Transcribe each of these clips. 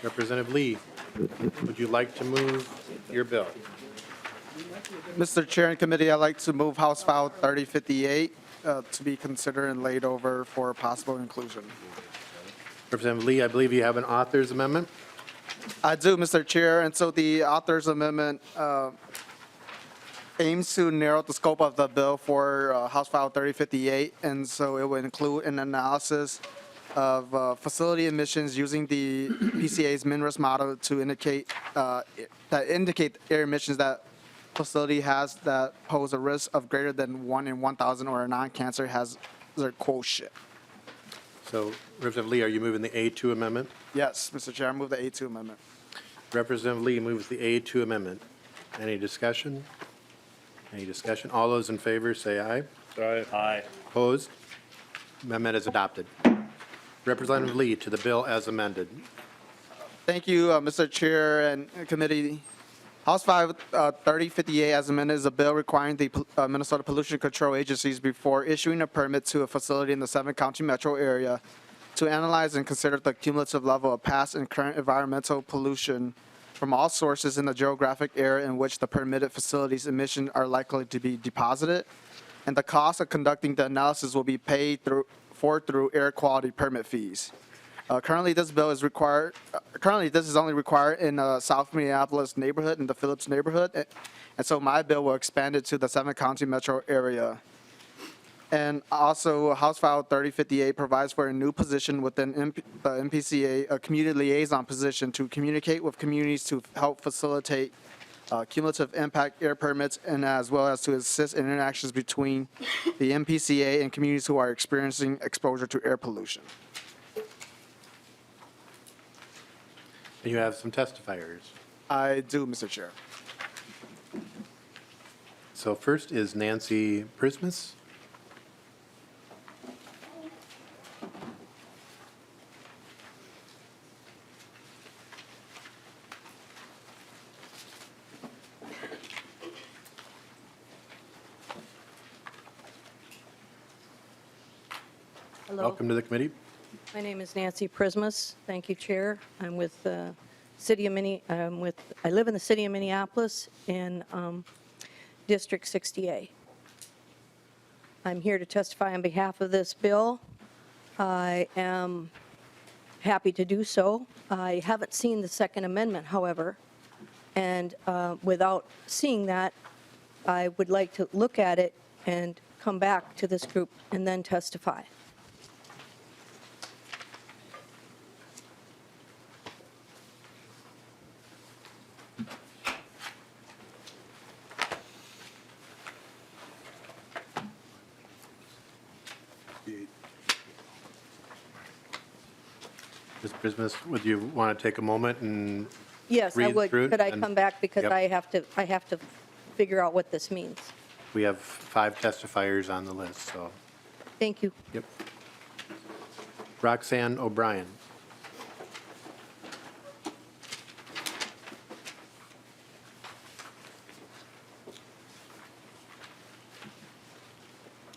Representative Lee, would you like to move your bill? Mr. Chair and Committee, I'd like to move House File 3058 to be considered and laid over for possible inclusion. Representative Lee, I believe you have an author's amendment. I do, Mr. Chair, and so the author's amendment aims to narrow the scope of the bill for House File 3058, and so it would include an analysis of facility emissions using the PCA's min-risk model to indicate air emissions that facility has that pose a risk of greater than 1 in 1,000 or a non-cancer hazard quotient. So, Representative Lee, are you moving the A2 amendment? Yes, Mr. Chair, I move the A2 amendment. Representative Lee moves the A2 amendment. Any discussion? Any discussion? All those in favor say aye. Aye. Aye. Opposed? Amendment is adopted. Representative Lee to the bill as amended. Thank you, Mr. Chair and Committee. House File 3058 as amended is a bill requiring the Minnesota Pollution Control Agencies before issuing a permit to a facility in the 7-county metro area to analyze and consider the cumulative level of past and current environmental pollution from all sources in the geographic area in which the permitted facility's emissions are likely to be deposited, and the cost of conducting the analysis will be paid through air quality permit fees. Currently, this bill is required. Currently, this is only required in South Minneapolis neighborhood, in the Phillips neighborhood, and so my bill will expand it to the 7-county metro area. And also, House File 3058 provides for a new position within the MPCA, a community liaison position to communicate with communities to help facilitate cumulative impact air permits, and as well as to assist in interactions between the MPCA and communities who are experiencing exposure to air pollution. And you have some testifiers. I do, Mr. Chair. So first is Nancy Prismus. Hello. Welcome to the committee. My name is Nancy Prismus. Thank you, Chair. I'm with the City of I live in the City of Minneapolis in District 60A. I'm here to testify on behalf of this bill. I am happy to do so. I haven't seen the Second Amendment, however, and without seeing that, I would like to look at it and come back to this group and then testify. Ms. Prismus, would you want to take a moment and Yes, I read would. through it Could I and- come back because Yep. I have to figure out what this means. we have 5 testifiers on the list, so, Thank you. yep. Roxanne O'Brien.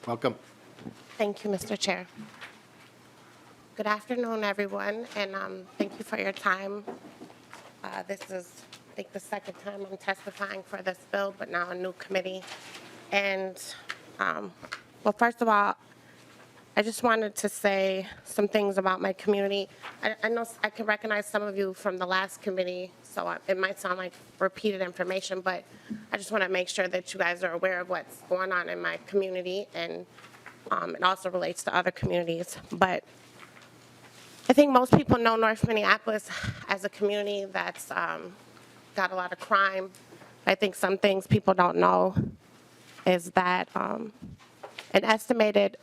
Welcome. Thank you, Mr. Chair. Good afternoon, everyone, and thank you for your time. This is, I think, the second time I'm testifying for this bill, but now a new committee. And, well, first of all, I just wanted to say some things about my community. I know I can recognize some of you from the last committee, so it might sound like repeated information, but I just want to make sure that you guys are aware of what's going on in my community, and it also relates to other communities. But I think most people know North Minneapolis as a community that's got a lot of crime. I think some things people don't know is that an estimated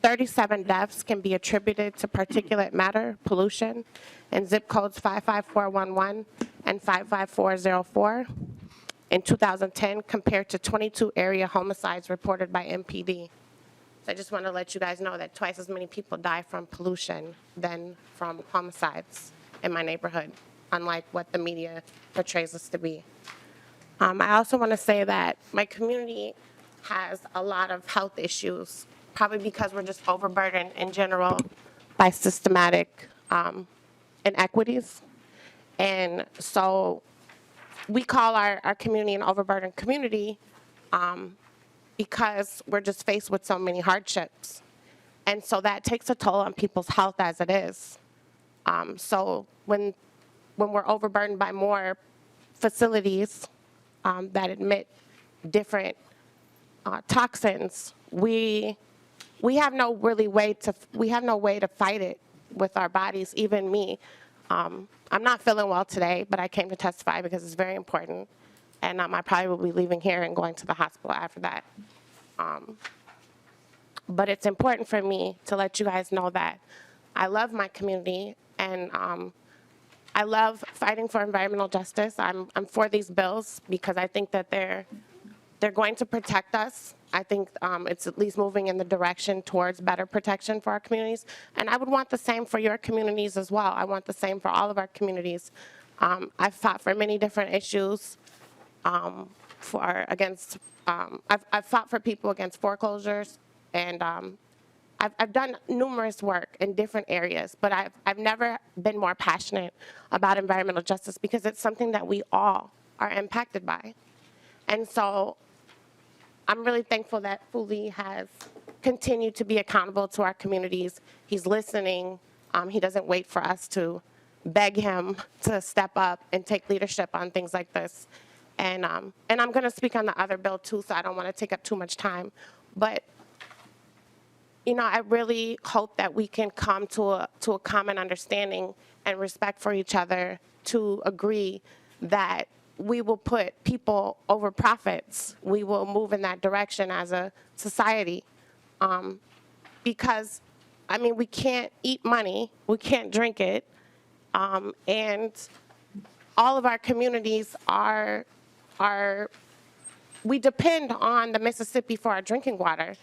37 deaths can be attributed to particulate matter pollution in zip codes 55411 and 55404 in 2010 compared to 22 area homicides reported by MPD. So I just want to let you guys know that twice as many people die from pollution than from homicides in my neighborhood, unlike what the media portrays us to be. I also want to say that my community has a lot of health issues, probably because we're just overburdened in general by systematic inequities. And so we call our community an overburdened community because we're just faced with so many hardships. And so that takes a toll on people's health as it is. So when we're overburdened by more facilities that emit different toxins, we have no way to fight it with our bodies. Even me, I'm not feeling well today, but I came to testify because it's very important, and I probably will be leaving here and going to the hospital after that. But it's important for me to let you guys know that I love my community, and I love fighting for environmental justice. I'm for these bills because I think that they're going to protect us. I think it's at least moving in the direction towards better protection for our communities. And I would want the same for your communities as well. I want the same for all of our communities. I've fought for many different issues I've fought for people against foreclosures, and I've done numerous work in different areas, but I've never been more passionate about environmental justice because it's something that we all are impacted by. And so I'm really thankful that Fuli has continued to be accountable to our communities. He's listening. He doesn't wait for us to beg him to step up and take leadership on things like this. And I'm going to speak on the other bill too, so I don't want to take up too much time. But you know, I really hope that we can come to a common understanding and respect for each other to agree that we will put people over profits. We will move in that direction as a society. Because, I mean, we can't eat money, we can't drink it, and all of our communities we depend on the Mississippi for our drinking water.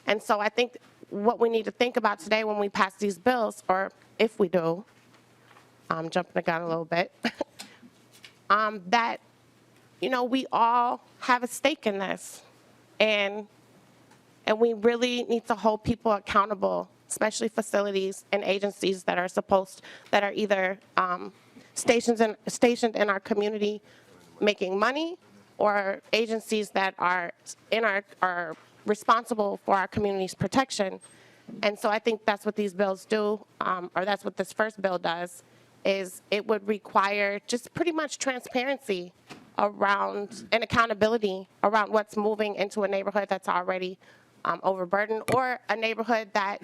And so I think what we need to think about today when we pass these bills, or if we do, I'm jumping the gun a little bit, that, you know, we all have a stake in this. And we really need to hold people accountable, especially facilities and agencies that are either stationed in our community making money, or agencies that are responsible for our community's protection. And so I think that's what these bills do, or that's what this first bill does, is it would require just pretty much transparency around and accountability around what's moving into a neighborhood that's already overburdened, or a neighborhood that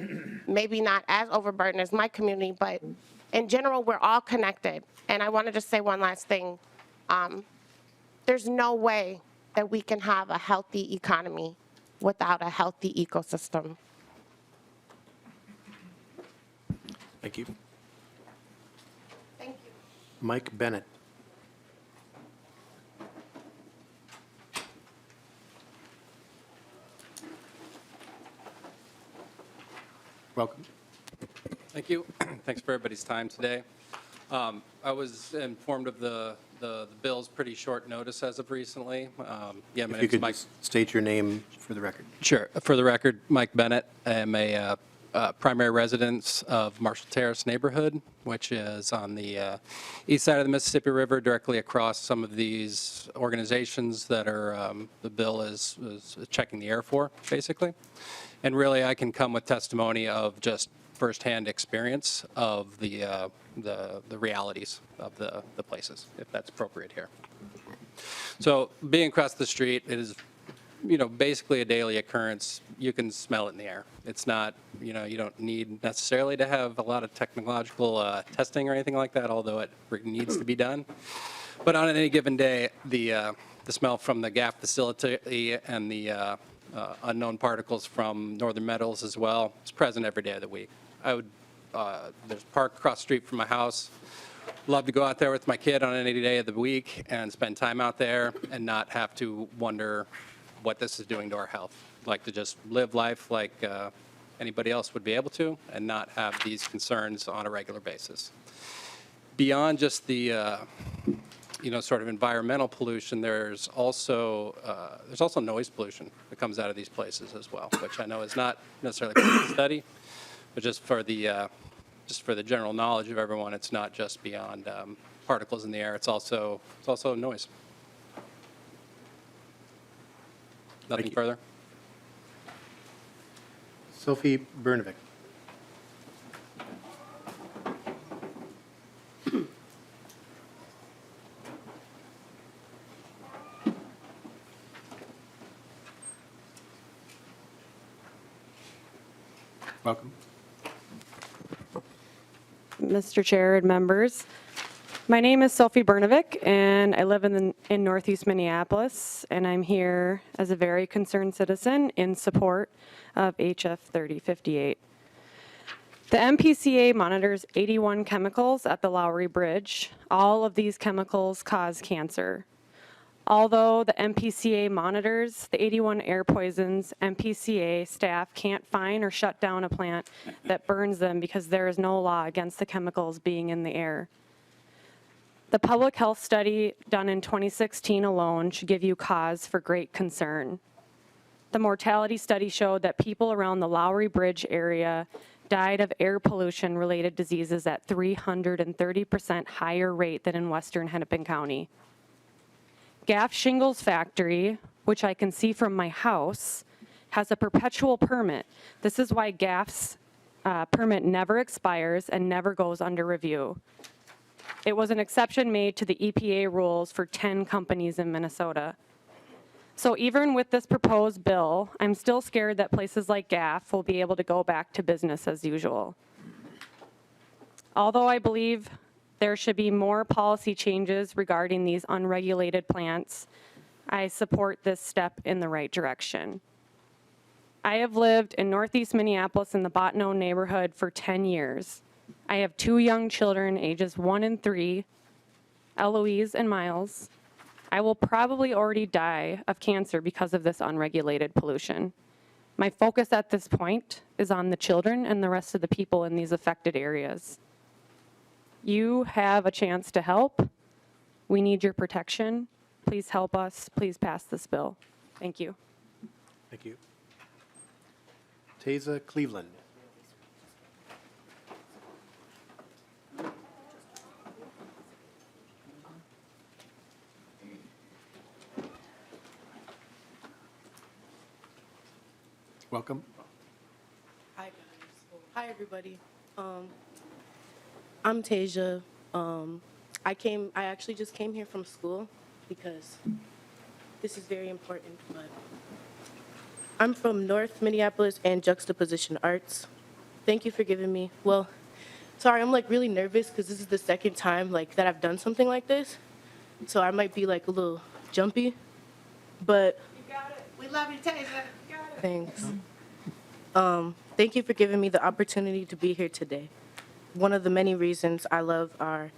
maybe not as overburdened as my community, but in general, we're all connected. And I want to just say one last thing. There's no way that we can have a healthy economy without a healthy ecosystem. Thank you. Thank you. Mike Bennett. Welcome. Thank you. Thanks for everybody's time today. I was informed of the bill's pretty short notice as of recently. Yeah, my If you name's could Mike. just state your name for the record. Sure. For the record, Mike Bennett. I'm a primary residence of Marshall Terrace neighborhood, which is on the east side of the Mississippi River, directly across some of these organizations that are the bill is checking the air for, basically. And really, I can come with testimony of just firsthand experience of the realities of the places, if that's appropriate here. So being across the street, it is, you know, basically a daily occurrence. You can smell it in the air. It's not, you know, you don't need necessarily to have a lot of technological testing or anything like that, although it needs to be done. But on any given day, the smell from the GAF facility and the unknown particles from northern metals as well, it's present every day of the week. There's a park across the street from my house. Love to go out there with my kid on any day of the week and spend time out there and not have to wonder what this is doing to our health. Like to just live life like anybody else would be able to and not have these concerns on a regular basis. Beyond just the sort of environmental pollution, there's also noise pollution that comes out of these places as well, which I know is not necessarily part of the study, but just for the just for the general knowledge of everyone, it's not just beyond particles in the air. It's also noise. Nothing you. further. Sophie Bernovic. Welcome. Mr. Chair and members. My name is Sophie Bernovic, and I live in Northeast Minneapolis, and I'm here as a very concerned citizen in support of HF 3058. The MPCA monitors 81 chemicals at the Lowry Bridge. All of these chemicals cause cancer. Although the MPCA monitors the 81 air poisons, MPCA staff can't find or shut down a plant that burns them because there is no law against the chemicals being in the air. The public health study done in 2016 alone should give you cause for great concern. The mortality study showed that people around the Lowry Bridge area died of air pollution-related diseases at 330% higher rate than in western Hennepin County. Gaff Shingles Factory, which I can see from my house, has a perpetual permit. This is why Gaff's permit never expires and never goes under review. It was an exception made to the EPA rules for 10 companies in Minnesota. So even with this proposed bill, I'm still scared that places like Gaff will be able to go back to business as usual. Although I believe there should be more policy changes regarding these unregulated plants, I support this step in the right direction. I have lived in Northeast Minneapolis in the Bottineau neighborhood for 10 years. I have 2 young children, ages 1 and 3, Eloise and Miles. I will probably already die of cancer because of this unregulated pollution. My focus at this point is on the children and the rest of the people in these affected areas. You have a chance to help. We need your protection. Please help us. Please pass this bill. Thank you. Thank you. Taza Cleveland. Welcome. Hi, guys. Hi, everybody. I'm Tasia. I actually just came here from school because this is very important, but I'm from North Minneapolis and Juxtaposition Arts. Thank you for giving me, well, sorry, I'm like really nervous because this is the second time like that I've done something like this. So I might be like a little jumpy, but. You got it. We love you, Tasia. You got it. Thanks. Thank you for giving me the opportunity to be here today. One of the many reasons I love our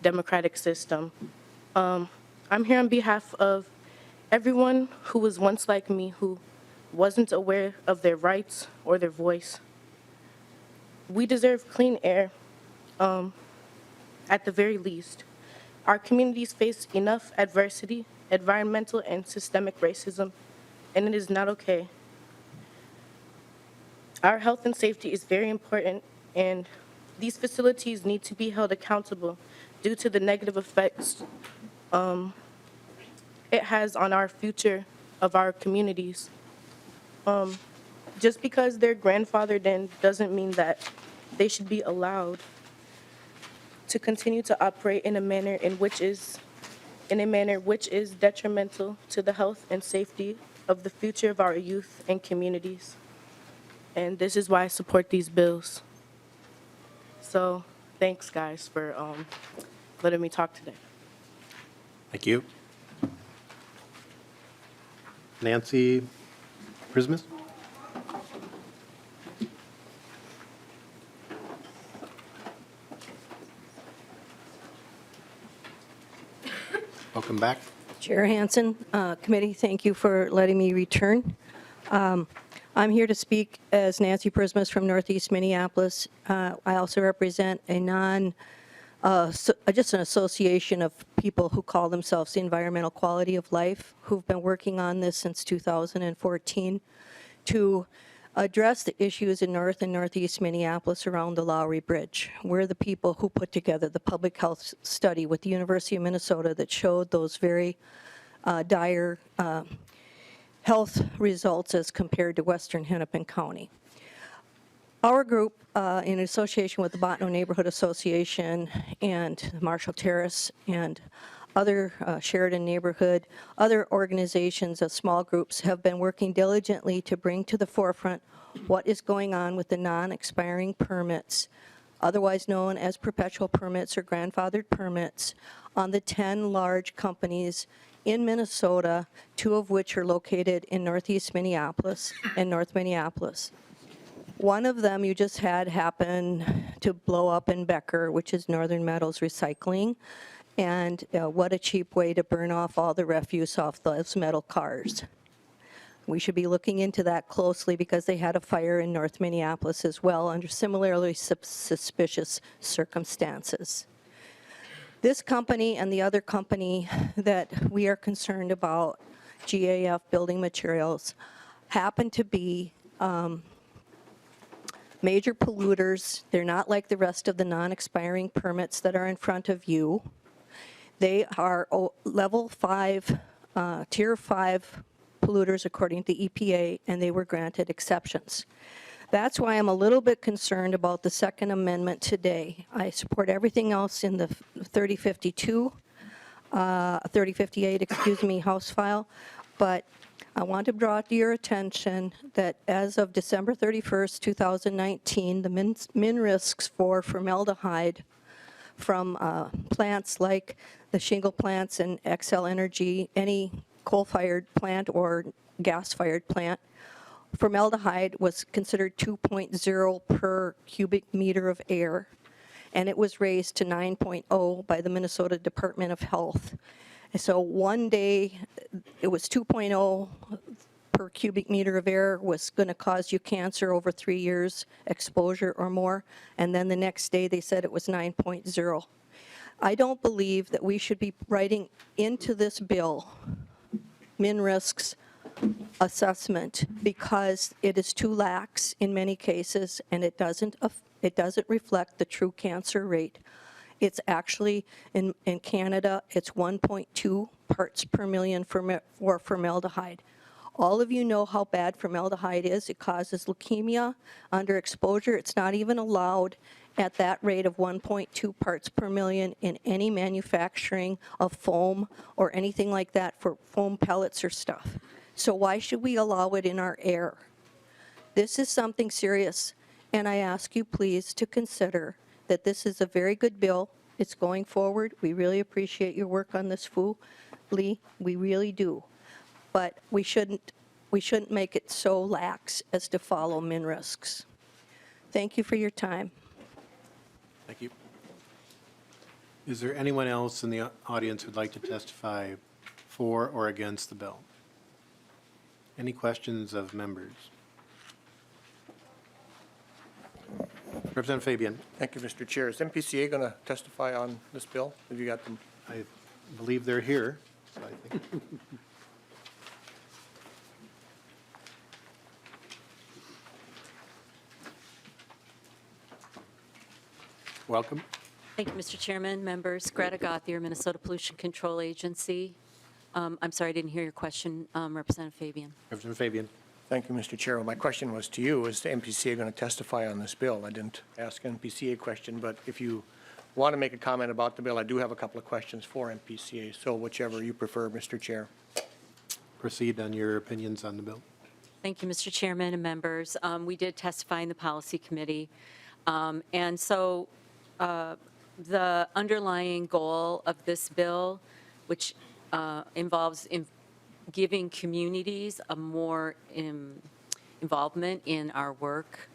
democratic system. I'm here on behalf of everyone who was once like me, who wasn't aware of their rights or their voice. We deserve clean air, at the very least. Our communities face enough adversity, environmental and systemic racism, and it is not okay. Our health and safety is very important, and these facilities need to be held accountable due to the negative effects it has on our future of our communities. Just because they're grandfathered in doesn't mean that they should be allowed to continue to operate in a manner which is detrimental to the health and safety of the future of our youth and communities. And this is why I support these bills. So thanks, guys, for letting me talk today. Thank you. Nancy Prismus? Welcome back. Chair Hansen, committee, thank you for letting me return. I'm here to speak as Nancy Prismus from Northeast Minneapolis. I also represent a just an association of people who call themselves the Environmental Quality of Life, who've been working on this since 2014 to address the issues in North and Northeast Minneapolis around the Lowry Bridge. We're the people who put together the public health study with the University of Minnesota that showed those very dire health results as compared to Western Hennepin County. Our group, in association with the Botno Neighborhood Association and Marshall Terrace and other Sheridan Neighborhood, other organizations of small groups have been working diligently to bring to the forefront what is going on with the non-expiring permits, otherwise known as perpetual permits or grandfathered permits, on the 10 large companies in Minnesota, 2 of which are located in Northeast Minneapolis and North Minneapolis. One of them you just had happen to blow up in Becker, which is Northern Metals Recycling. And what a cheap way to burn off all the refuse off those metal cars. We should be looking into that closely because they had a fire in North Minneapolis as well under similarly suspicious circumstances. This company and the other company that we are concerned about, GAF Building Materials, happen to be major polluters. They're not like the rest of the non-expiring permits that are in front of you. They are level 5, tier 5 polluters according to the EPA, and they were granted exceptions. That's why I'm a little bit concerned about the Second Amendment today. I support everything else in the 3058, House file, but I want to draw to your attention that as of December 31st, 2019, the min risks for formaldehyde from plants like the shingle plants and Xcel Energy, any coal-fired plant or gas-fired plant, formaldehyde was considered 2.0 per cubic meter of air, and it was raised to 9.0 by the Minnesota Department of Health. So one day it was 2.0 per cubic meter of air was going to cause you cancer over 3 years exposure or more, and then the next day they said it was 9.0. I don't believe that we should be writing into this bill min risks assessment because it is too lax in many cases and it doesn't reflect the true cancer rate. It's actually, in Canada, it's 1.2 parts per million for formaldehyde. All of you know how bad formaldehyde is. It causes leukemia under exposure. It's not even allowed at that rate of 1.2 parts per million in any manufacturing of foam or anything like that for foam pellets or stuff. So why should we allow it in our air? This is something serious, and I ask you please to consider that this is a very good bill. It's going forward. We really appreciate your work on this, Fu Lee. We really do. But we shouldn't make it so lax as to follow min risks. Thank you for your time. Thank you. Is there anyone else in the audience who'd like to testify for or against the bill? Any questions of members? Representative Fabian. Thank you, Mr. Chair. Is MPCA going to testify on this bill? Have you got them? I believe they're here, so I think. Welcome. Thank you, Mr. Chairman, members. Greta Gothier, Minnesota Pollution Control Agency. I'm sorry, I didn't hear your question, Representative Fabian. Representative Fabian. Thank you, Mr. Chair. Well, my question was to you. Is the MPCA going to testify on this bill? I didn't ask an MPCA question, but if you want to make a comment about the bill, I do have a couple of questions for MPCA. So whichever you prefer, Mr. Chair. Proceed on your opinions on the bill. Thank you, Mr. Chairman and members. We did testify in the Policy Committee. And so the underlying goal of this bill, which involves giving communities a more involvement in our work.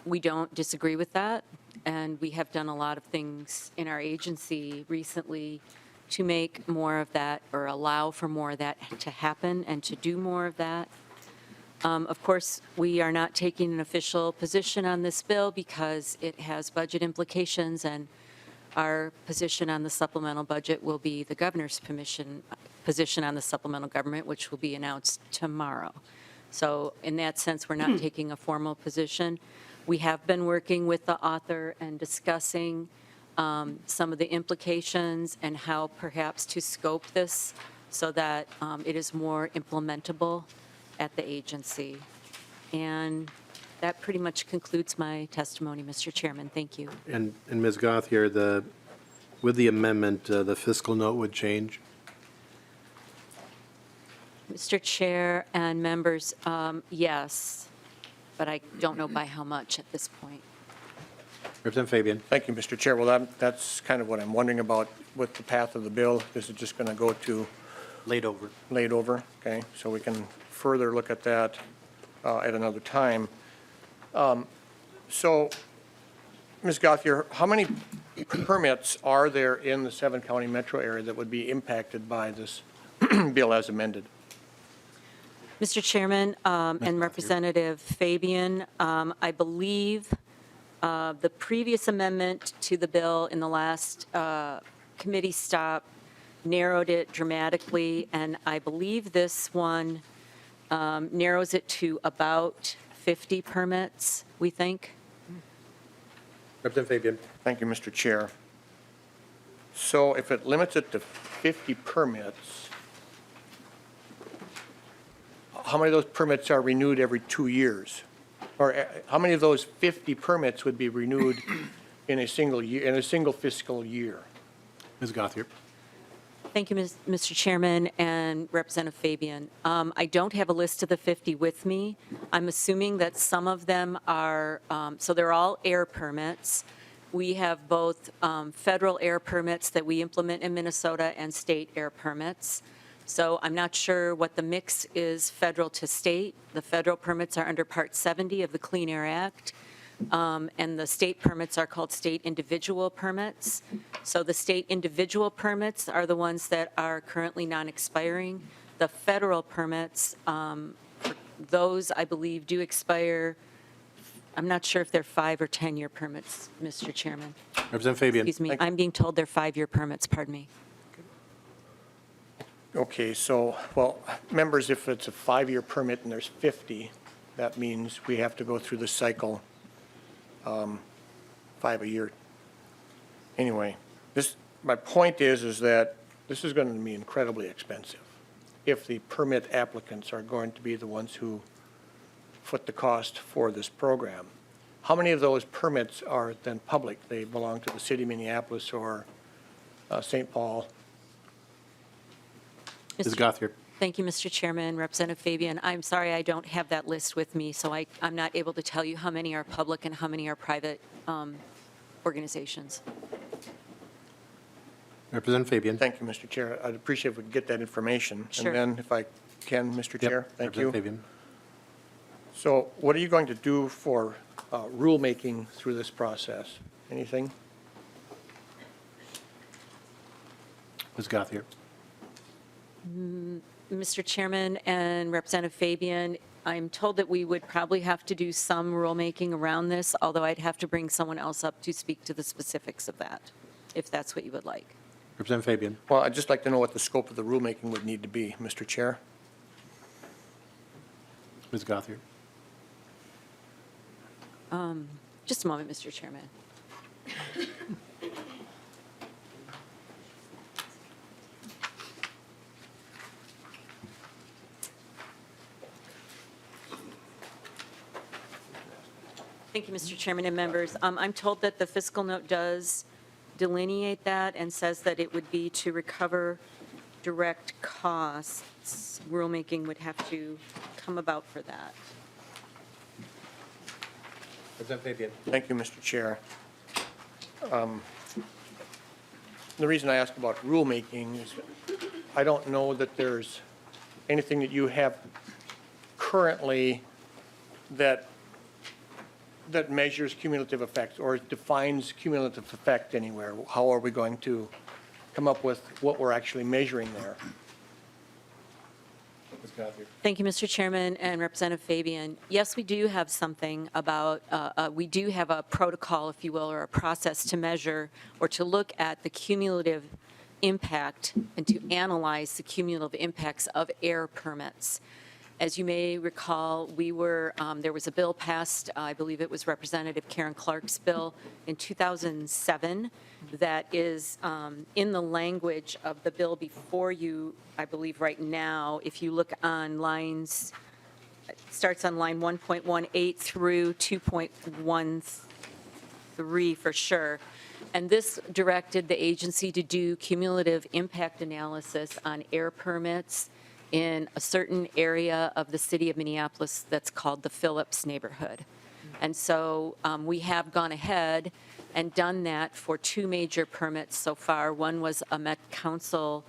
We don't disagree with that, and we have done a lot of things in our agency recently to make more of that or allow for more of that to happen and to do more of that. Of course, we are not taking an official position on this bill because it has budget implications, and our position on the supplemental budget will be the governor's position on the supplemental government, which will be announced tomorrow. So in that sense, we're not taking a formal position. We have been working with the author and discussing some of the implications and how perhaps to scope this so that it is more implementable at the agency. And that pretty much concludes my testimony, Mr. Chairman. Thank you. And Ms. Gothier, with the amendment, the fiscal note would change? Mr. Chair and members, yes, but I don't know by how much at this point. Representative Fabian. Thank you, Mr. Chair. Well, that's kind of what I'm wondering about with the path of the bill. Is it just going to go to Laid over. laid over? Okay, so we can further look at that at another time. So, Ms. Gothier, how many permits are there in the 7-county metro area that would be impacted by this bill as amended? Mr. Chairman and Representative Fabian, I believe the previous amendment to the bill in the last committee stop narrowed it dramatically, and I believe this one narrows it to about 50 permits, we think. Representative Fabian. Thank you, Mr. Chair. So if it limits it to 50 permits, how many of those permits are renewed every 2 years? Or how many of those 50 permits would be renewed in a single year, in a single fiscal year? Ms. Gothier. Thank you, Mr. Chairman and Representative Fabian. I don't have a list of the 50 with me. I'm assuming that some of them are, so they're all air permits. We have both federal air permits that we implement in Minnesota and state air permits. So I'm not sure what the mix is federal to state. The federal permits are under Part 70 of the Clean Air Act. And the state permits are called state individual permits. So the state individual permits are the ones that are currently non-expiring. The federal permits, those I believe do expire. I'm not sure if they're 5 or 10-year permits, Mr. Chairman. Representative Fabian. Excuse me, I'm being told they're 5-year permits, pardon me. Okay, so, well, members, if it's a 5-year permit and there's 50, that means we have to go through the cycle 5 a year. Anyway, my point is that this is going to be incredibly expensive if the permit applicants are going to be the ones who foot the cost for this program. How many of those permits are then public? They belong to the city of Minneapolis or St. Paul? Ms. Gothier. Thank you, Mr. Chairman. Representative Fabian, I'm sorry I don't have that list with me, so I'm not able to tell you how many are public and how many are private organizations. Representative Fabian. Thank you, Mr. Chair. I'd appreciate if we could get that information. Sure. And then, if I can, Mr. Yep. Chair, thank you. Representative Fabian. So what are you going to do for rulemaking through this process? Anything? Ms. Gothier. Mr. Chairman and Representative Fabian, I'm told that we would probably have to do some rulemaking around this, although I'd have to bring someone else up to speak to the specifics of that, if that's what you would like. Representative Fabian. Well, I'd just like to know what the scope of the rulemaking would need to be, Mr. Chair. Ms. Gothier. Just a moment, Mr. Chairman. Thank you, Mr. Chairman and members. I'm told that the fiscal note does delineate that and says that it would be to recover direct costs. Rulemaking would have to come about for that. Representative Fabian. Thank you, Mr. Chair. The reason I ask about rulemaking is I don't know that there's anything that you have currently that measures cumulative effects or defines cumulative effect anywhere. How are we going to come up with what we're actually measuring there? Ms. Gothier. Thank you, Mr. Chairman and Representative Fabian. Yes, we do have something about, we do have a protocol, if you will, or a process to measure or to look at the cumulative impact and to analyze the cumulative impacts of air permits. As you may recall, there was a bill passed, I believe it was Representative Karen Clark's bill in 2007, that is in the language of the bill before you, I believe right now, if you look on lines, it starts on line 1.18 through 2.13 for sure. And this directed the agency to do cumulative impact analysis on air permits in a certain area of the city of Minneapolis that's called the Phillips neighborhood. And so we have gone ahead and done that for 2 major permits so far. One was a Met Council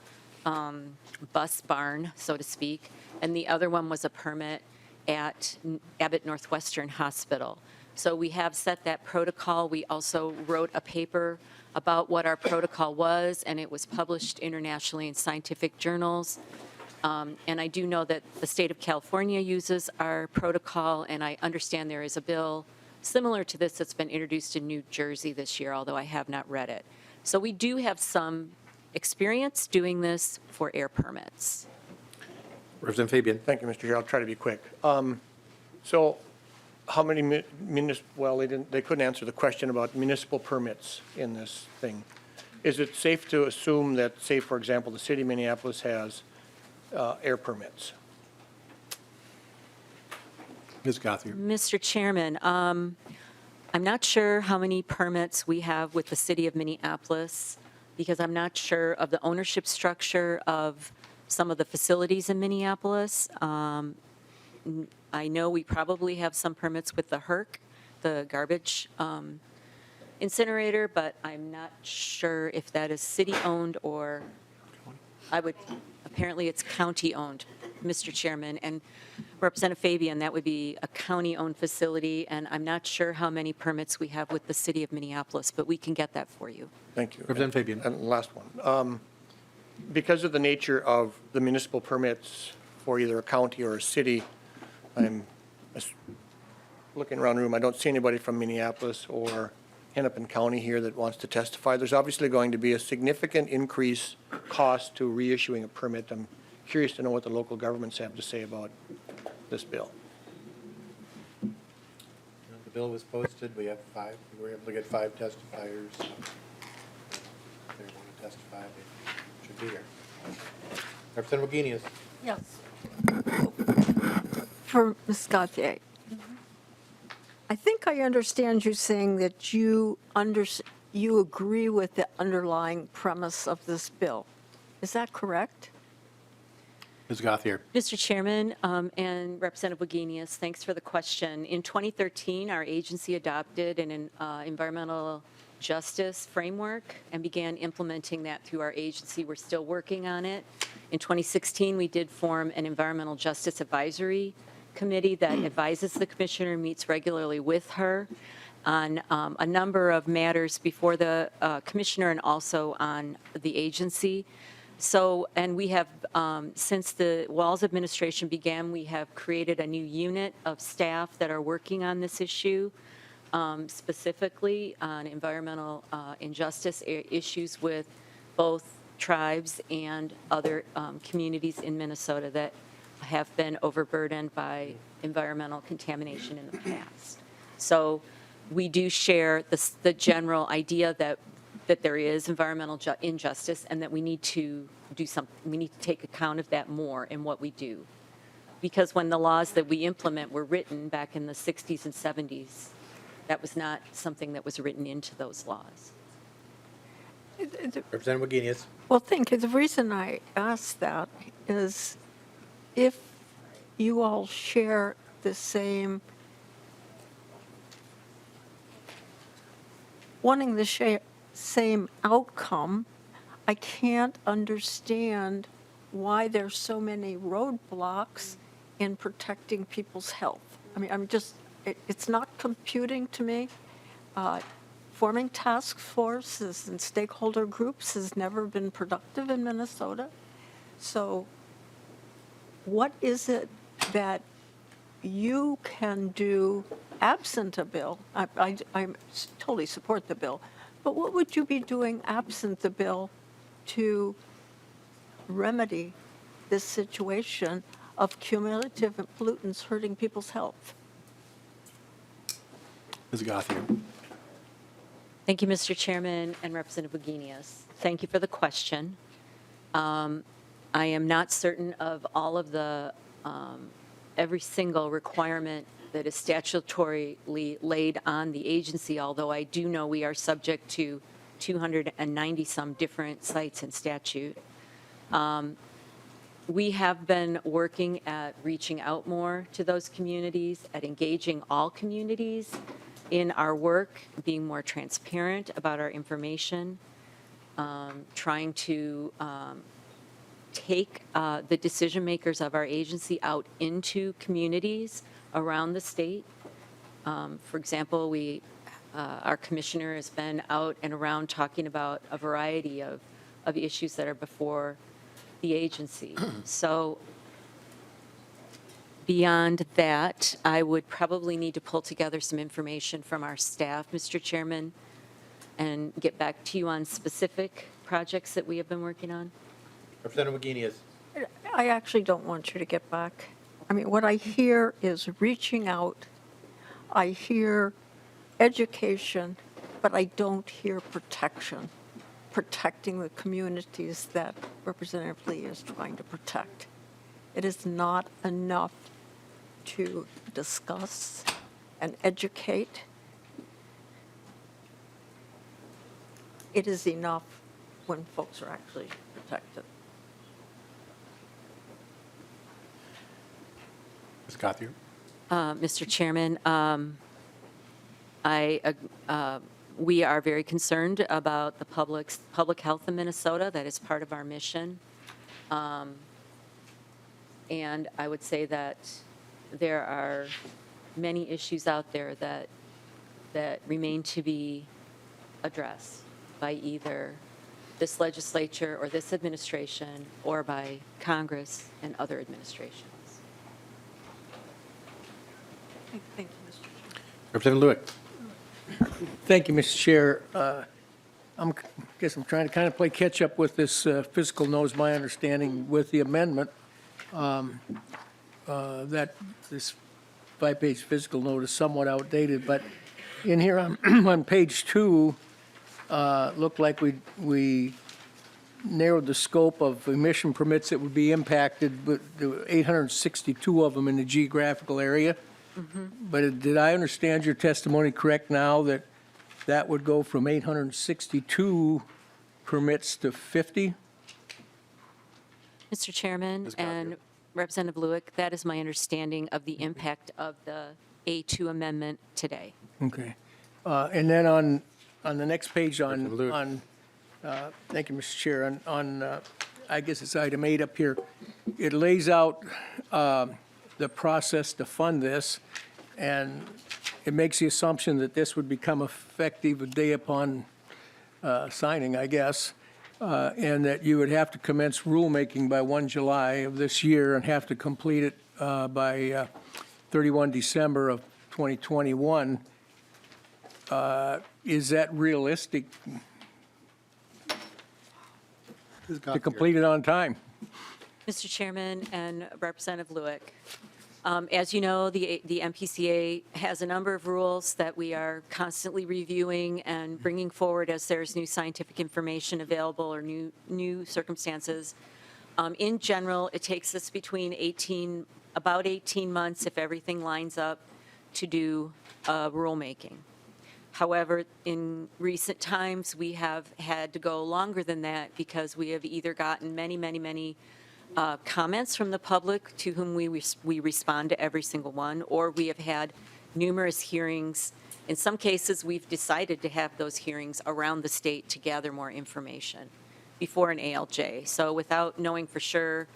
bus barn, so to speak, and the other one was a permit at Abbott Northwestern Hospital. So we have set that protocol. We also wrote a paper about what our protocol was, and it was published internationally in scientific journals. And I do know that the state of California uses our protocol, and I understand there is a bill similar to this that's been introduced in New Jersey this year, although I have not read it. So we do have some experience doing this for air permits. Representative Fabian. Thank you, Mr. Chair. I'll try to be quick. So how many well, they couldn't answer the question about municipal permits in this thing. Is it safe to assume that, say, for example, the city of Minneapolis has air permits? Ms. Gothier. Mr. Chairman, I'm not sure how many permits we have with the city of Minneapolis, because I'm not sure of the ownership structure of some of the facilities in Minneapolis. I know we probably have some permits with the HERC, the garbage incinerator, but I'm not sure if that is city-owned or apparently it's county-owned, Mr. Chairman. And Representative Fabian, that would be a county-owned facility, and I'm not sure how many permits we have with the city of Minneapolis, but we can get that for you. Thank you. Representative Fabian. And last one. Because of the nature of the municipal permits for either a county or a city, I'm looking around the room, I don't see anybody from Minneapolis or Hennepin County here that wants to testify. There's obviously going to be a significant increase cost to reissuing a permit. I'm curious to know what the local governments have to say about this bill. The bill was posted. We were able to get 5 testifiers. If they want to testify, they should be here. Representative Wagenius. Yes. For Ms. Gauthier. I think I understand you saying that you agree with the underlying premise of this bill. Is that correct? Ms. Gothier. Mr. Chairman and Representative Wagenius, thanks for the question. In 2013, our agency adopted an environmental justice framework and began implementing that through our agency. We're still working on it. In 2016, we did form an environmental justice advisory committee that advises the commissioner, meets regularly with her on a number of matters before the commissioner and also on the agency. So, and we have, since the Walz administration began, we have created a new unit of staff that are working on this issue, specifically on environmental injustice issues with both tribes and other communities in Minnesota that have been overburdened by environmental contamination in the past. So we do share the general idea that there is environmental injustice and that we need to do something, we need to take account of that more in what we do. Because when the laws that we implement were written back in the 60s and 70s, that was not something that was written into those laws. Representative Wagenius. Well, thank you. The reason I asked that is if you all share the same, wanting the same outcome, I can't understand why there's so many roadblocks in protecting people's health. I mean, it's not computing to me. Forming task forces and stakeholder groups has never been productive in Minnesota. So what is it that you can do absent a bill? I totally support the bill, but what would you be doing absent the bill to remedy this situation of cumulative pollutants hurting people's health? Ms. Gothier. Thank you, Mr. Chairman and Representative Wagenius. Thank you for the question. I am not certain of all of the, every single requirement that is statutorily laid on the agency, although I do know we are subject to 290-some different sites in statute. We have been working at reaching out more to those communities, at engaging all communities in our work, being more transparent about our information, trying to take the decision makers of our agency out into communities around the state. For example, our commissioner has been out and around talking about a variety of issues that are before the agency. So beyond that, I would probably need to pull together some information from our staff, Mr. Chairman, and get back to you on specific projects that we have been working on. Representative Wagenius. I actually don't want you to get back. I mean, what I hear is reaching out. I hear education, but I don't hear protection, protecting the communities that Representative Lee is trying to protect. It is not enough to discuss and educate. It is enough when folks are actually protected. Ms. Gothier. Mr. Chairman, we are very concerned about the public health in Minnesota. That is part of our mission. And I would say that there are many issues out there that remain to be addressed by either this legislature or this administration or by Congress and other administrations. Thank you, Mr. Chair. Representative Lewick. Thank you, Mr. Chair. Guess I'm trying to kind of play catch-up with this fiscal note, is my understanding, with the amendment that this 5-page fiscal note is somewhat outdated, but in here on, on page 2, looked like we narrowed the scope of emission permits that would be impacted, but there were 862 of them in the geographical area. But did I understand your testimony correct now that that would go from 862 permits to 50? Mr. Chairman Ms. Gothier. and Representative Lewick, that is my understanding of the impact of the A2 amendment today. Okay. And then on the next page Representative on thank you, Mr. Chair, on I guess it's item 8 up here, it lays out the process to fund this, and it makes the assumption that this would become effective a day upon signing, I guess, and that you would have to commence rulemaking by 1 July of this year and have to complete it by 31 December of 2021. Is that realistic to complete it on time? Mr. Chairman and Representative Lewick, as you know, the MPCA has a number of rules that we are constantly reviewing and bringing forward as there's new scientific information available or new circumstances. In general, it takes us between about 18 months if everything lines up to do rulemaking. However, in recent times, we have had to go longer than that because we have either gotten many comments from the public to whom we respond to every single one, or we have had numerous hearings. In some cases, we've decided to have those hearings around the state to gather more information before an ALJ. So without knowing for sure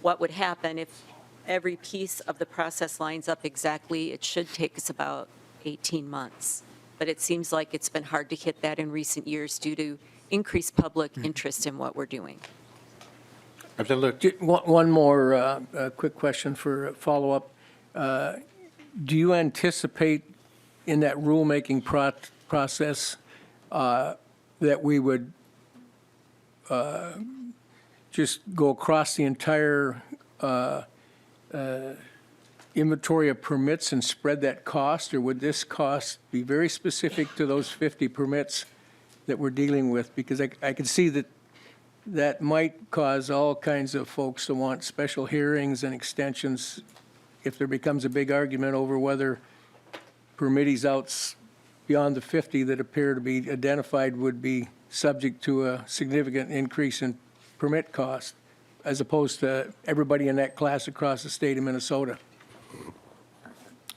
what would happen, if every piece of the process lines up exactly, it should take us about 18 months. But it seems like it's been hard to hit that in recent years due to increased public interest in what we're doing. Representative Lewick. One more quick question for follow-up. Do you anticipate in that rulemaking process that we would just go across the entire inventory of permits and spread that cost, or would this cost be very specific to those 50 permits that we're dealing with? Because I can see that that might cause all kinds of folks to want special hearings and extensions if there becomes a big argument over whether permittees out beyond the 50 that appear to be identified would be subject to a significant increase in permit cost, as opposed to everybody in that class across the state of Minnesota.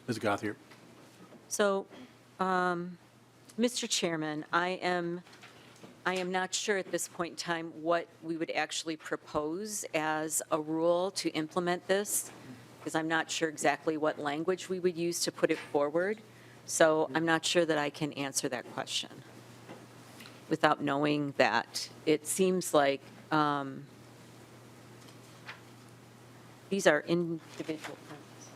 Ms. Gothier. So, Mr. Chairman, I am not sure at this point in time what we would actually propose as a rule to implement this, because I'm not sure exactly what language we would use to put it forward. So I'm not sure that I can answer that question without knowing that. It seems like these are individual permits.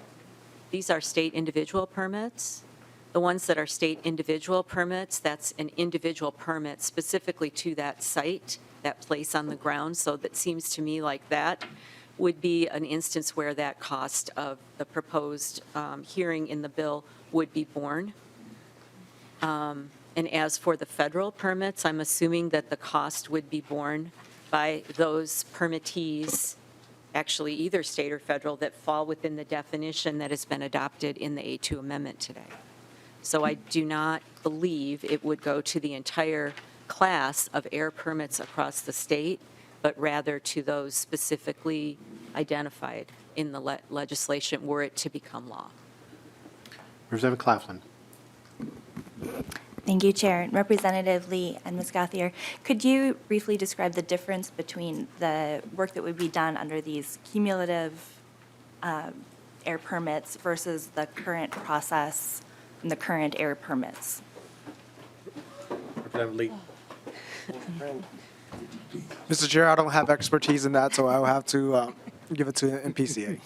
These are state individual permits. The ones that are state individual permits, that's an individual permit specifically to that site, that place on the ground. So that seems to me like that would be an instance where that cost of the proposed hearing in the bill would be borne. And as for the federal permits, I'm assuming that the cost would be borne by those permittees, actually either state or federal, that fall within the definition that has been adopted in the A2 amendment today. So I do not believe it would go to the entire class of air permits across the state, but rather to those specifically identified in the legislation were it to become law. Representative Claflin. Thank you, Chair. Representative Lee and Ms. Gothier, could you briefly describe the difference between the work that would be done under these cumulative air permits versus the current process and the current air permits? Representative Lee. Mr. Chair, I don't have expertise in that, so I will have to give it to MPCA.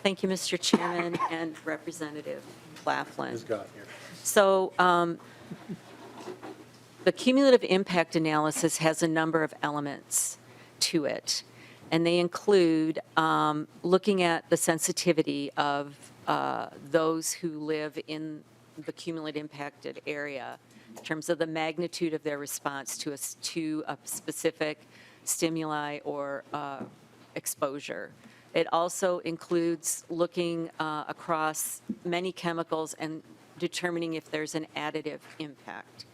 Thank you, Mr. Chairman and Representative Claflin. Ms. Gothier. So the cumulative impact analysis has a number of elements to it, and they include looking at the sensitivity of those who live in the cumulative impacted area in terms of the magnitude of their response to a specific stimuli or exposure. It also includes looking across many chemicals and determining if there's an additive impact.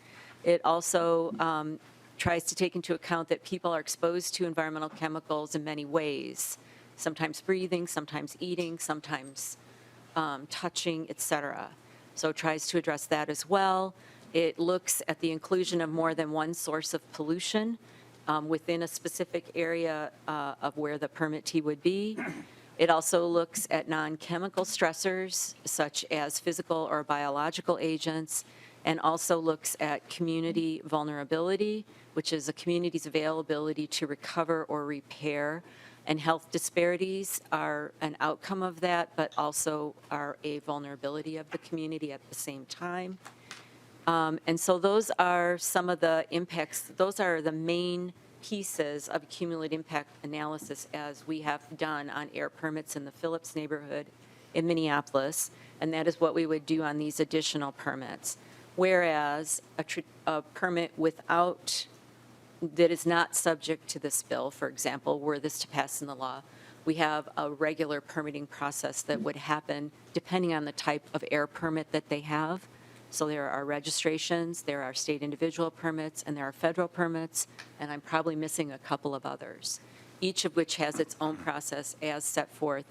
It also tries to take into account that people are exposed to environmental chemicals in many ways, sometimes breathing, sometimes eating, sometimes touching, et cetera. So it tries to address that as well. It looks at the inclusion of more than one source of pollution within a specific area of where the permittee would be. It also looks at non-chemical stressors, such as physical or biological agents, and also looks at community vulnerability, which is a community's availability to recover or repair. And health disparities are an outcome of that, but also are a vulnerability of the community at the same time. And so those are some of the impacts. Those are the main pieces of cumulative impact analysis as we have done on air permits in the Phillips neighborhood in Minneapolis, and that is what we would do on these additional permits. Whereas a permit without, that is not subject to this bill, for example, were this to pass in the law, we have a regular permitting process that would happen depending on the type of air permit that they have. So there are registrations, there are state individual permits, and there are federal permits, and I'm probably missing a couple of others, each of which has its own process as set forth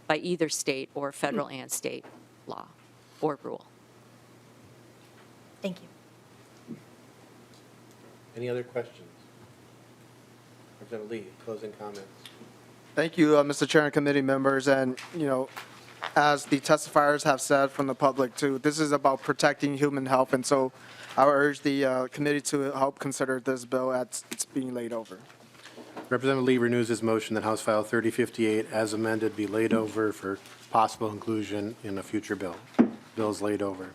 by either state or federal and state law or rule. Thank you. Any other questions? Representative Lee, closing comments. Thank you, Mr. Chair and committee members. And, as the testifiers have said from the public too, this is about protecting human health. And so I would urge the committee to help consider this bill as it's being laid over. Representative Lee renews his motion that House File 3058 as amended be laid over for possible inclusion in a future bill. Bill is laid over.